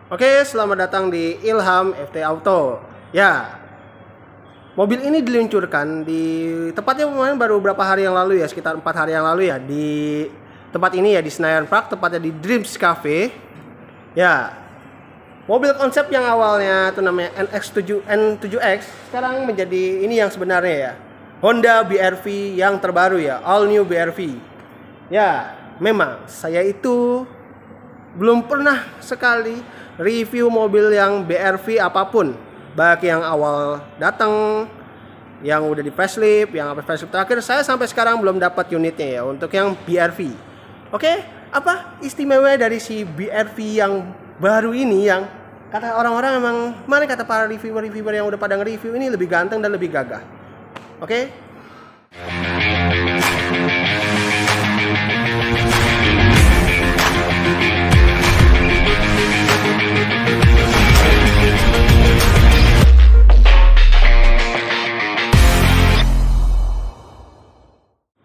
Oke, selamat datang di Ilham FT Auto. Ya, mobil ini diluncurkan di tepatnya kemarin baru beberapa hari yang lalu ya, sekitar 4 hari yang lalu ya, di tempat ini ya, di Senayan Park, tepatnya di Dreams Cafe. Ya, mobil konsep yang awalnya itu namanya N7X sekarang menjadi ini yang sebenarnya ya, Honda BR-V yang terbaru ya, all new BR-V. Ya, memang saya itu belum pernah sekali review mobil yang BR-V apapun, baik yang awal datang, yang udah di facelift, yang apa facelift terakhir, saya sampai sekarang belum dapat unitnya ya untuk yang BR-V. Oke, apa istimewa dari si BR-V yang baru ini yang kata orang-orang emang, mana kata para reviewer yang udah pada nge-review ini lebih ganteng dan lebih gagah. Oke?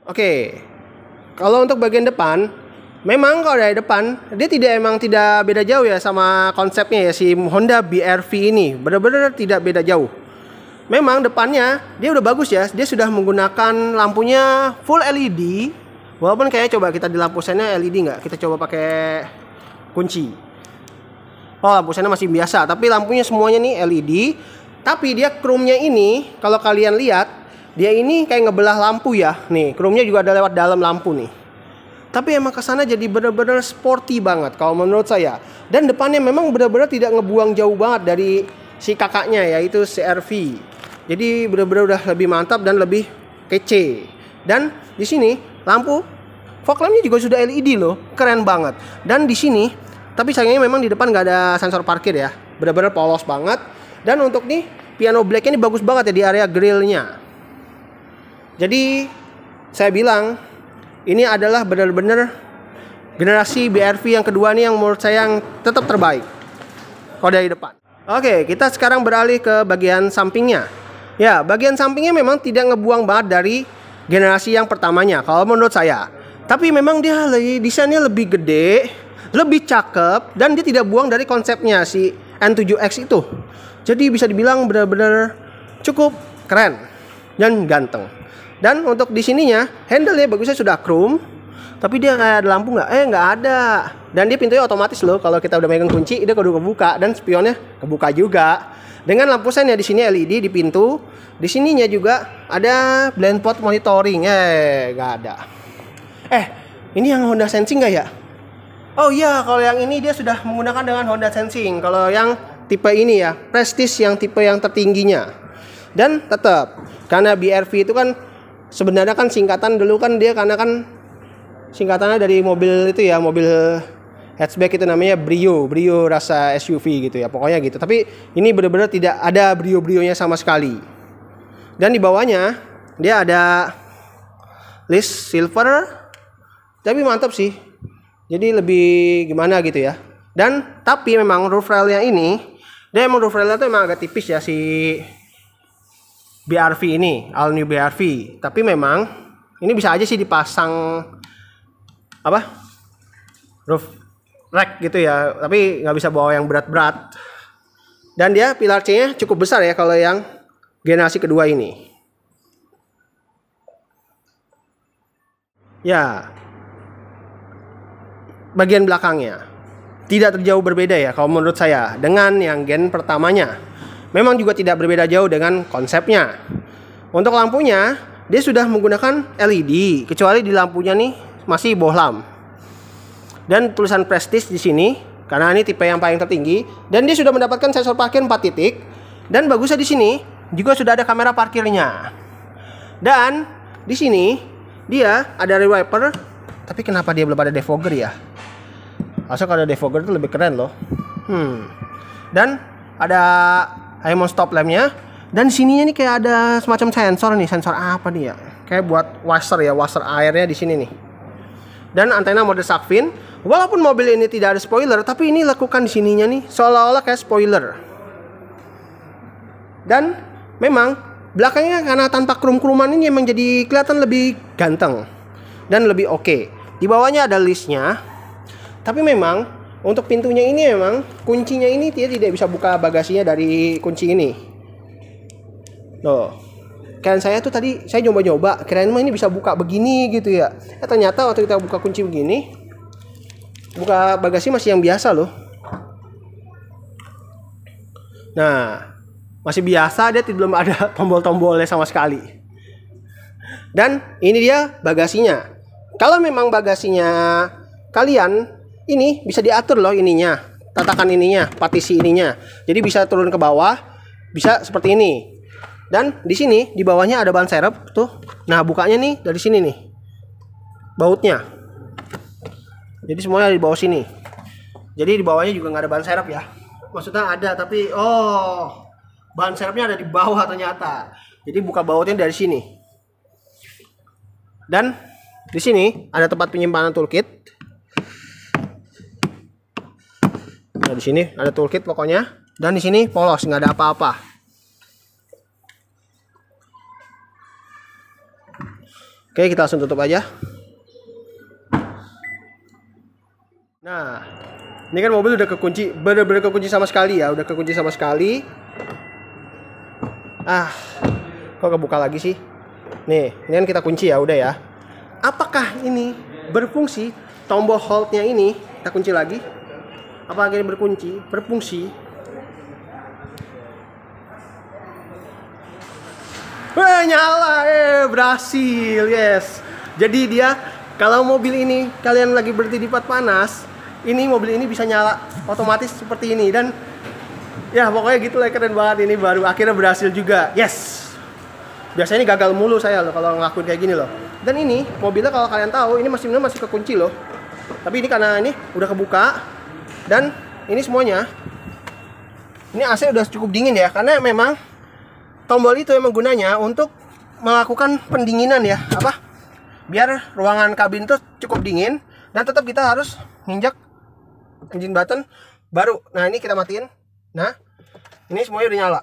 Oke, kalau untuk bagian depan, memang kalau dari depan dia tidak beda jauh ya sama konsepnya ya, si Honda BR-V ini benar-benar tidak beda jauh. Memang depannya dia udah bagus ya, dia sudah menggunakan lampunya full LED, walaupun kayaknya coba kita di lampu sennya LED nggak, kita coba pakai kunci. Oh, lampu sennya masih biasa, tapi lampunya semuanya nih LED. Tapi dia chrome-nya ini kalau kalian lihat, dia ini kayak ngebelah lampu ya. Nih, chrome-nya juga ada lewat dalam lampu nih. Tapi emang kesana jadi bener-bener sporty banget kalau menurut saya. Dan depannya memang bener-bener tidak ngebuang jauh banget dari si kakaknya yaitu CR-V. Jadi bener-bener udah lebih mantap dan lebih kece. Dan di sini lampu fog lamp-nya juga sudah LED loh, keren banget. Dan di sini, tapi sayangnya memang di depan nggak ada sensor parkir ya. Bener-bener polos banget. Dan untuk nih piano black-nya ini bagus banget ya di area grill-nya. Jadi saya bilang ini adalah benar-benar generasi BR-V yang kedua nih yang menurut saya yang tetap terbaik kalau dari depan. Oke, kita sekarang beralih ke bagian sampingnya. Ya, bagian sampingnya memang tidak ngebuang banget dari generasi yang pertamanya kalau menurut saya. Tapi memang dia desainnya lebih gede, lebih cakep, dan dia tidak buang dari konsepnya si N7X itu. Jadi bisa dibilang benar-benar cukup keren dan ganteng. Dan untuk di sininya handle-nya bagusnya sudah chrome, tapi dia kayak ada lampu nggak? Nggak ada. Dan dia pintunya otomatis loh, kalau kita udah megang kunci dia kudu kebuka, dan spionnya kebuka juga. Dengan lampu sen ya di sini LED di pintu. Di sininya juga ada blind spot monitoring. Nggak ada. Ini yang Honda Sensing nggak ya? Oh iya, kalau yang ini dia sudah menggunakan dengan Honda Sensing. Kalau yang tipe ini ya, Prestige yang tipe yang tertingginya. Dan tetap karena BR-V itu kan sebenarnya kan singkatan dulu kan dia, karena kan singkatannya dari mobil itu ya, mobil hatchback itu namanya Brio rasa SUV gitu ya, pokoknya gitu. Tapi ini benar-benar tidak ada brio-brionya sama sekali. Dan di bawahnya dia ada list silver, tapi mantap sih. Jadi lebih gimana gitu ya. Dan tapi memang roof railnya ini, dia emang roof railnya tuh emang agak tipis ya si BR-V ini, all new BR-V. Tapi memang ini bisa aja sih dipasang apa, roof rack gitu ya, tapi nggak bisa bawa yang berat-berat. Dan dia pilar C-nya cukup besar ya kalau yang generasi kedua ini. Ya, bagian belakangnya tidak terjauh berbeda ya kalau menurut saya dengan yang gen pertamanya. Memang juga tidak berbeda jauh dengan konsepnya. Untuk lampunya, dia sudah menggunakan LED, kecuali di lampunya nih masih bohlam. Dan tulisan Prestige di sini, karena ini tipe yang paling tertinggi, dan dia sudah mendapatkan sensor parkir 4 titik. Dan bagusnya di sini juga sudah ada kamera parkirnya. Dan di sini dia ada rear wiper, tapi kenapa dia belum ada defogger ya? Asal kalau ada defogger itu lebih keren loh. Dan ada High-mount stop lamp-nya, dan sininya nih kayak ada semacam sensor nih, sensor apa nih ya? Kayak buat washer ya, washer airnya di sini nih. Dan antena mode shark fin. Walaupun mobil ini tidak ada spoiler, tapi ini lakukan di sininya nih seolah-olah kayak spoiler. Dan memang belakangnya karena tanpa krum-kruman ini emang jadi kelihatan lebih ganteng dan lebih oke. Di bawahnya ada listnya. Tapi memang Untuk pintunya ini memang kuncinya ini dia tidak bisa buka bagasinya dari kunci ini. Loh. Kan saya tuh tadi saya nyoba-nyoba, kirain mah ini bisa buka begini gitu ya. Ternyata waktu kita buka kunci begini, buka bagasi masih yang biasa loh. Nah, masih biasa, dia belum ada tombol-tombolnya sama sekali. Dan ini dia bagasinya. Kalau memang bagasinya kalian ini bisa diatur loh ininya, tatakan ininya, partisi ininya. Jadi bisa turun ke bawah, bisa seperti ini. Dan di sini di bawahnya ada ban serep tuh. Nah, bukanya nih dari sini nih. Bautnya. Jadi semuanya di bawah sini. Jadi di bawahnya juga nggak ada ban serep ya. Maksudnya ada tapi ban serepnya ada di bawah ternyata. Jadi buka bautnya dari sini. Dan di sini ada tempat penyimpanan toolkit. Nah, di sini ada toolkit pokoknya. Dan di sini polos, nggak ada apa-apa. Oke, kita langsung tutup aja. Nah, ini kan mobil udah kekunci, bener-bener kekunci sama sekali ya, udah kekunci sama sekali. Kok kebuka lagi sih? Nih, ini kan kita kunci ya, udah ya. Apakah ini berfungsi? Tombol holdnya ini kita kunci lagi. Apakah ini berfungsi? Nyala, berhasil, yes. Jadi dia, kalau mobil ini kalian lagi berhenti di tempat panas, ini mobil ini bisa nyala otomatis seperti ini. Dan ya pokoknya gitu lah, keren banget. Ini baru akhirnya berhasil juga, yes. Biasanya ini gagal mulu saya loh kalau ngelakuin kayak gini loh. Dan ini mobilnya kalau kalian tahu ini masih kekunci loh. Tapi ini karena ini udah kebuka. Dan ini semuanya, ini AC udah cukup dingin ya, karena memang tombol itu emang gunanya untuk melakukan pendinginan ya, biar ruangan kabin tuh cukup dingin. Dan tetap kita harus nginjak engine button baru. Nah, ini kita matiin. Nah, ini semuanya udah nyala.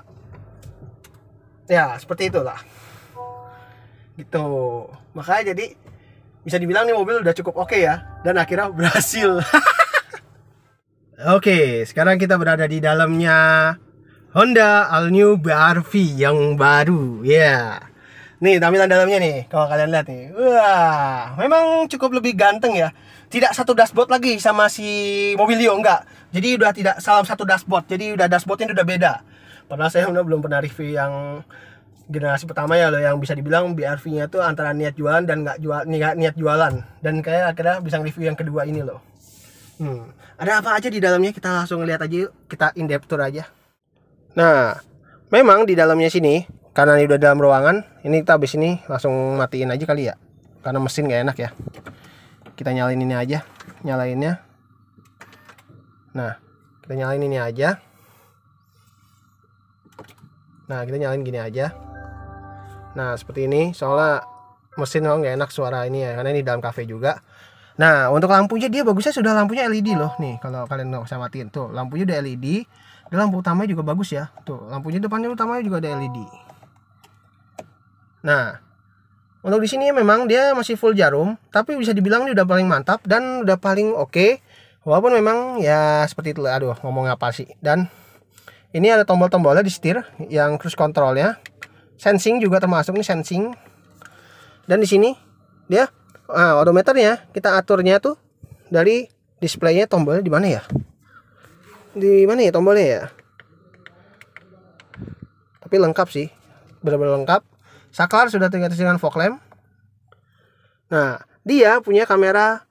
Ya, seperti itulah. Gitu. Makanya jadi bisa dibilang nih mobil udah cukup oke ya. Dan akhirnya berhasil. Oke, sekarang kita berada di dalamnya Honda All New BR-V yang baru, ya. Nih tampilan dalamnya nih, kalau kalian lihat nih, wah, memang cukup lebih ganteng ya. Tidak satu dashboard lagi sama si Mobilio, enggak. Jadi udah tidak salah satu dashboard, jadi udah dashboardnya udah beda. Padahal saya belum pernah review yang generasi pertama ya loh, yang bisa dibilang BR-V-nya tuh antara niat jualan dan nggak niat jualan. Dan kayak akhirnya bisa review yang kedua ini loh. Ada apa aja di dalamnya, kita langsung lihat aja yuk, kita in-depth tour aja. Nah, memang di dalamnya sini, karena ini udah dalam ruangan, ini kita habis ini langsung matiin aja kali ya, karena mesin gak enak ya. Kita nyalain ini aja, nyalainnya. Nah, kita nyalain ini aja. Nah, kita nyalain gini aja. Nah, seperti ini, soalnya mesin gak enak suara ini ya, karena ini dalam cafe juga. Nah, untuk lampunya dia bagusnya sudah lampunya LED loh. Nih, kalau kalian nggak usah matiin tuh, lampunya udah LED. Dan lampu utamanya juga bagus ya. Tuh, lampunya depannya utamanya juga ada LED. Nah, untuk di sini memang dia masih full jarum, tapi bisa dibilang ini udah paling mantap dan udah paling oke. Walaupun memang ya seperti itu. Aduh, ngomong apa sih? Dan ini ada tombol-tombolnya di setir yang cruise controlnya. Sensing juga termasuk nih, sensing. Dan di sini dia odometernya kita aturnya tuh dari displaynya, tombolnya di mana ya? Di mana ya tombolnya ya? Tapi lengkap sih, benar-benar lengkap. Saklar sudah tergantung dengan fog lamp. Nah, dia punya kamera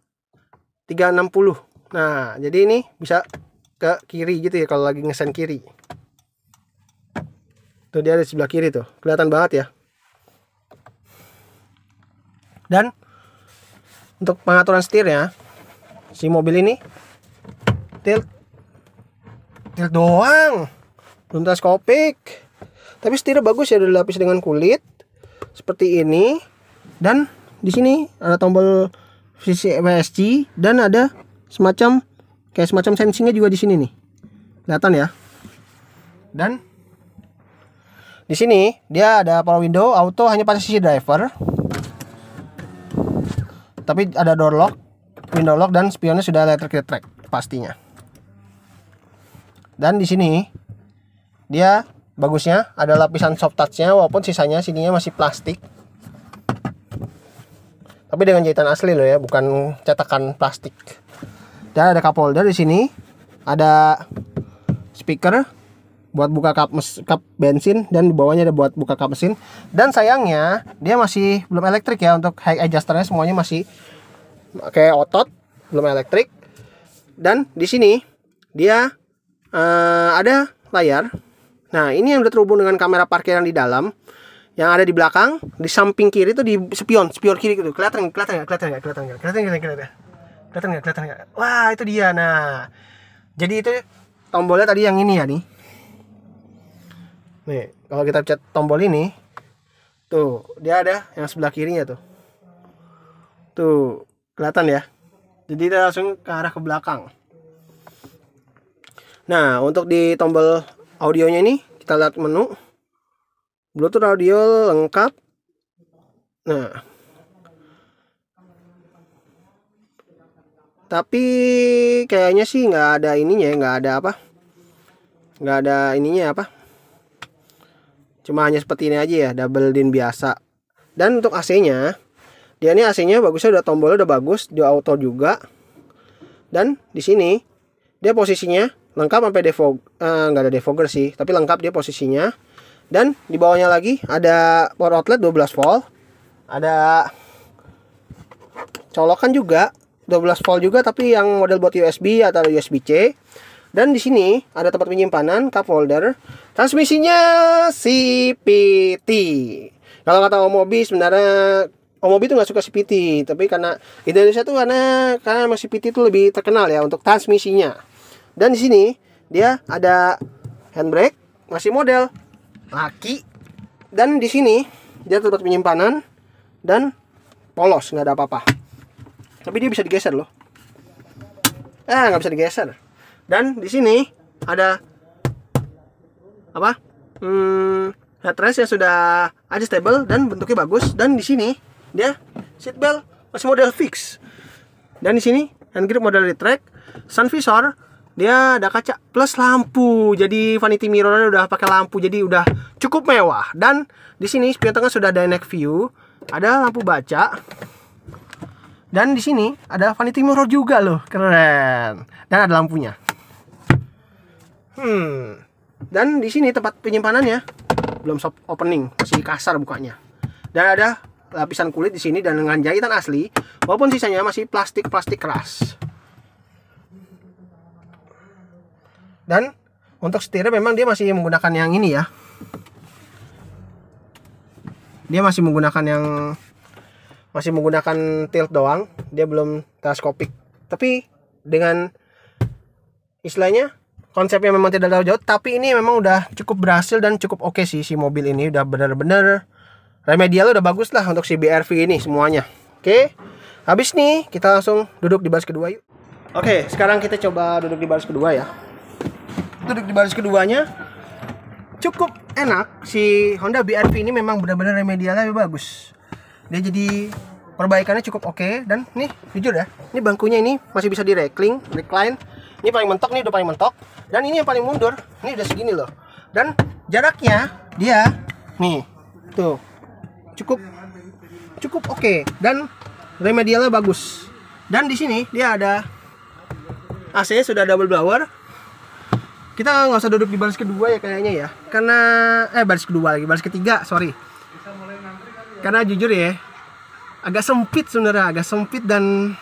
360. Nah, jadi ini bisa ke kiri gitu ya kalau lagi ngesen kiri. Tuh dia ada di sebelah kiri tuh, kelihatan banget ya. Dan untuk pengaturan setirnya, si mobil ini tilt doang, belum teleskopik. Tapi setirnya bagus ya, udah dilapis dengan kulit seperti ini. Dan di sini ada tombol VSC dan ada semacam sensingnya juga di sini nih, kelihatan ya. Dan di sini dia ada power window auto hanya pada sisi driver, tapi ada door lock, window lock, dan spionnya sudah electric track pastinya. Dan di sini dia bagusnya ada lapisan soft touch-nya, walaupun sisanya sininya masih plastik. Tapi dengan jahitan asli loh ya, bukan cetakan plastik. Dan ada cup holder di sini. Ada speaker buat buka kap bensin, dan di bawahnya ada buat buka kap mesin. Dan sayangnya dia masih belum elektrik ya, untuk high adjusternya semuanya masih kayak otot, belum elektrik. Dan di sini dia ada layar. Nah, ini yang udah terhubung dengan kamera parkiran di dalam. Yang ada di belakang, di samping kiri itu di spion kiri gitu. Kelihatan nggak? Wah, itu dia. Nah, jadi itu tombolnya tadi yang ini ya nih. Nih, kalau kita pencet tombol ini, tuh dia ada yang sebelah kirinya tuh. Tuh, kelihatan ya. Jadi kita langsung ke arah ke belakang. Nah, untuk di tombol audionya ini kita lihat menu Bluetooth audio lengkap. Nah, tapi kayaknya sih nggak ada ininya ya, nggak ada ininya apa, cuma hanya seperti ini aja ya, double din biasa. Dan untuk AC-nya, dia ini AC-nya bagusnya, udah tombolnya udah bagus, dia auto juga. Dan di sini dia posisinya lengkap sampai nggak ada defogger sih, tapi lengkap dia posisinya. Dan di bawahnya lagi ada power outlet 12 volt, ada colokan juga 12 volt juga, tapi yang model buat USB atau USB-C. Dan di sini ada tempat penyimpanan, cup holder. Transmisinya CVT. Kalau kata Om Mobi, sebenarnya Om Mobi itu nggak suka CVT, tapi karena Indonesia tuh karena CVT itu lebih terkenal ya untuk transmisinya. Dan di sini dia ada handbrake, masih model laki. Dan di sini dia tempat penyimpanan dan polos, nggak ada apa-apa. Tapi dia bisa digeser loh. Nggak bisa digeser. Dan di sini ada apa? Headrest yang sudah adjustable dan bentuknya bagus. Dan di sini dia seat belt masih model fix. Dan di sini hand grip model retract, sun visor dia ada kaca plus lampu. Jadi vanity mirrornya udah pakai lampu, jadi udah cukup mewah. Dan di sini spion tengah sudah dynamic view, ada lampu baca. Dan di sini ada vanity mirror juga loh, keren. Dan ada lampunya. Dan di sini tempat penyimpanannya belum soft opening, masih kasar bukanya. Dan ada lapisan kulit di sini dan dengan jahitan asli, walaupun sisanya masih plastik keras. Dan untuk setirnya memang dia masih menggunakan yang ini ya. Dia masih menggunakan tilt doang, dia belum teleskopik. Tapi dengan istilahnya konsepnya memang tidak terlalu jauh, tapi ini memang udah cukup berhasil dan cukup oke sih. Si mobil ini udah benar-benar remedial, udah bagus lah untuk si BRV ini semuanya. Oke, habis nih kita langsung duduk di baris kedua yuk. Oke, sekarang kita coba duduk di baris kedua ya. Duduk di baris keduanya cukup enak. Si Honda BRV ini memang benar-benar remedialnya bagus. Dia jadi perbaikannya cukup oke. Dan nih jujur ya, ini bangkunya ini masih bisa di recline. Ini paling mentok nih, udah paling mentok. Dan ini yang paling mundur, ini udah segini loh. Dan jaraknya dia nih tuh cukup oke. Dan remedialnya bagus. Dan di sini dia ada AC-nya sudah double blower. Kita nggak usah duduk di baris kedua ya kayaknya ya, karena baris ketiga sorry. Karena jujur ya, agak sempit sebenarnya, dan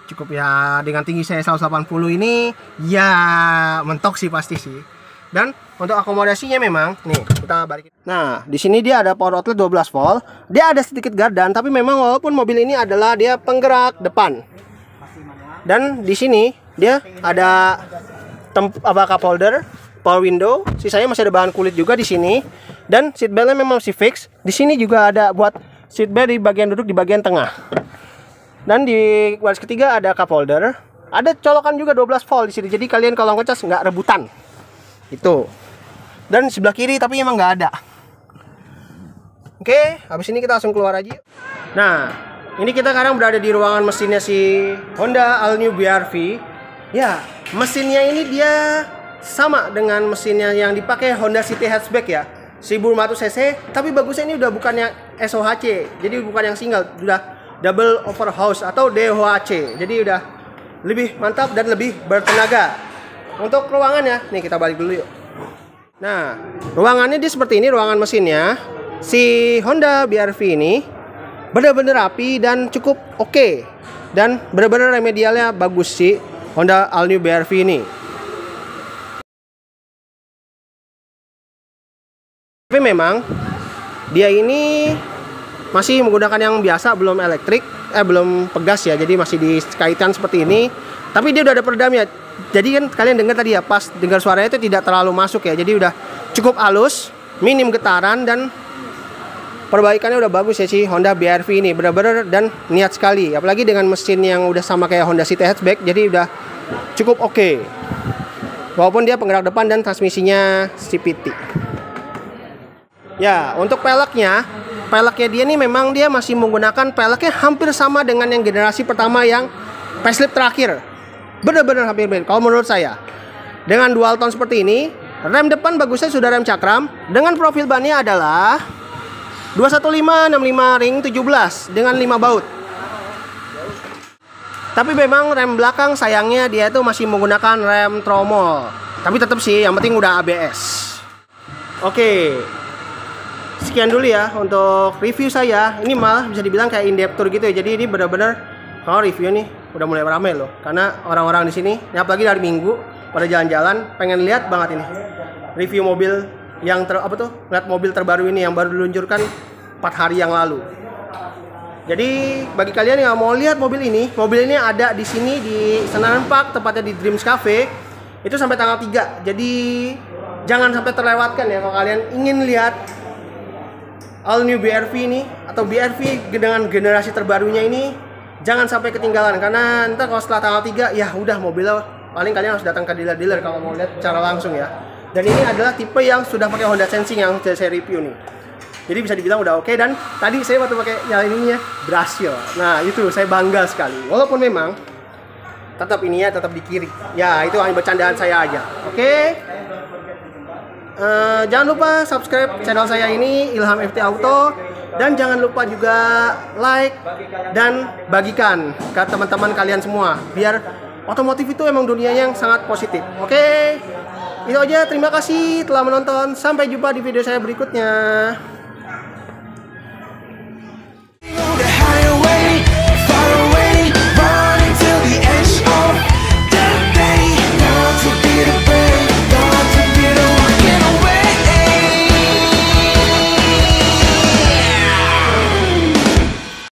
cukup ya, dengan tinggi saya 180 ini ya mentok sih pasti sih. Dan untuk akomodasinya memang nih kita balikin. Nah, di sini dia ada power outlet 12 volt. Dia ada sedikit gardan, tapi memang walaupun mobil ini adalah dia penggerak depan. Dan di sini dia ada cup holder, power window, sisanya masih ada bahan kulit juga di sini. Dan seat beltnya memang masih fix. Di sini juga ada buat seat belt di bagian duduk di bagian tengah. Dan di baris ketiga ada cup holder, ada colokan juga 12 volt di sini. Jadi kalian kalau ngecas nggak rebutan. Itu. Dan sebelah kiri tapi emang nggak ada. Oke, habis ini kita langsung keluar aja. Nah, ini kita sekarang berada di ruangan mesinnya si Honda All New BRV. Ya, mesinnya ini dia sama dengan mesinnya yang dipakai Honda City Hatchback ya, 1500 cc, tapi bagusnya ini udah bukan yang SOHC, jadi bukan yang single, udah double overhouse atau DOHC, jadi udah lebih mantap dan lebih bertenaga. Untuk ruangannya, nih kita balik dulu yuk. Nah, ruangannya dia seperti ini, ruangan mesinnya. Si Honda BR-V ini benar-benar rapi dan cukup oke. Dan benar-benar remedialnya bagus sih Honda All New BR-V ini. Tapi memang dia ini masih menggunakan yang biasa, belum elektrik, belum pegas ya, jadi masih dikaitkan seperti ini. Tapi dia udah ada peredamnya. Jadi kan kalian dengar tadi ya, pas dengar suaranya itu tidak terlalu masuk ya. Jadi udah cukup halus, minim getaran, dan perbaikannya udah bagus ya si Honda BR-V ini, benar-benar dan niat sekali. Apalagi dengan mesin yang udah sama kayak Honda City Hatchback, jadi udah cukup oke. Walaupun dia penggerak depan dan transmisinya CVT. Ya, untuk peleknya dia nih memang dia masih menggunakan peleknya hampir sama dengan yang generasi pertama yang facelift terakhir. Benar-benar hampir mirip kalau menurut saya. Dengan dual tone seperti ini, rem depan bagusnya sudah rem cakram dengan profil bannya adalah 215/65 ring 17 dengan 5 baut. Tapi memang rem belakang sayangnya dia tuh masih menggunakan rem tromol. Tapi tetap sih yang penting udah ABS. Oke. Sekian dulu ya untuk review saya. Ini malah bisa dibilang kayak in-depth tour gitu ya. Jadi ini benar-benar kalau review nih udah mulai ramai loh. Karena orang-orang di sini, apalagi dari Minggu pada jalan-jalan pengen lihat banget ini review mobil yang lihat mobil terbaru ini yang baru diluncurkan 4 hari yang lalu. Jadi bagi kalian yang mau lihat mobil ini ada di sini di Senayan Park, tepatnya di Dreams Cafe. Itu sampai tanggal 3. Jadi jangan sampai terlewatkan ya kalau kalian ingin lihat All New BR-V ini atau BR-V dengan generasi terbarunya ini, jangan sampai ketinggalan karena ntar kalau setelah tanggal 3 ya udah mobilnya paling kalian harus datang ke dealer-dealer kalau mau lihat secara langsung ya. Dan ini adalah tipe yang sudah pakai Honda Sensing yang saya review nih. Jadi bisa dibilang udah oke, dan tadi saya waktu pakai nyalain ininya berhasil. Nah, itu saya bangga sekali. Walaupun memang tetap ininya tetap di kiri. Ya, itu hanya bercandaan saya aja. Oke. Jangan lupa subscribe channel saya ini Ilham FT Auto, dan jangan lupa juga like dan bagikan ke teman-teman kalian semua biar otomotif itu emang dunia yang sangat positif. Oke, itu aja. Terima kasih telah menonton. Sampai jumpa di video saya berikutnya.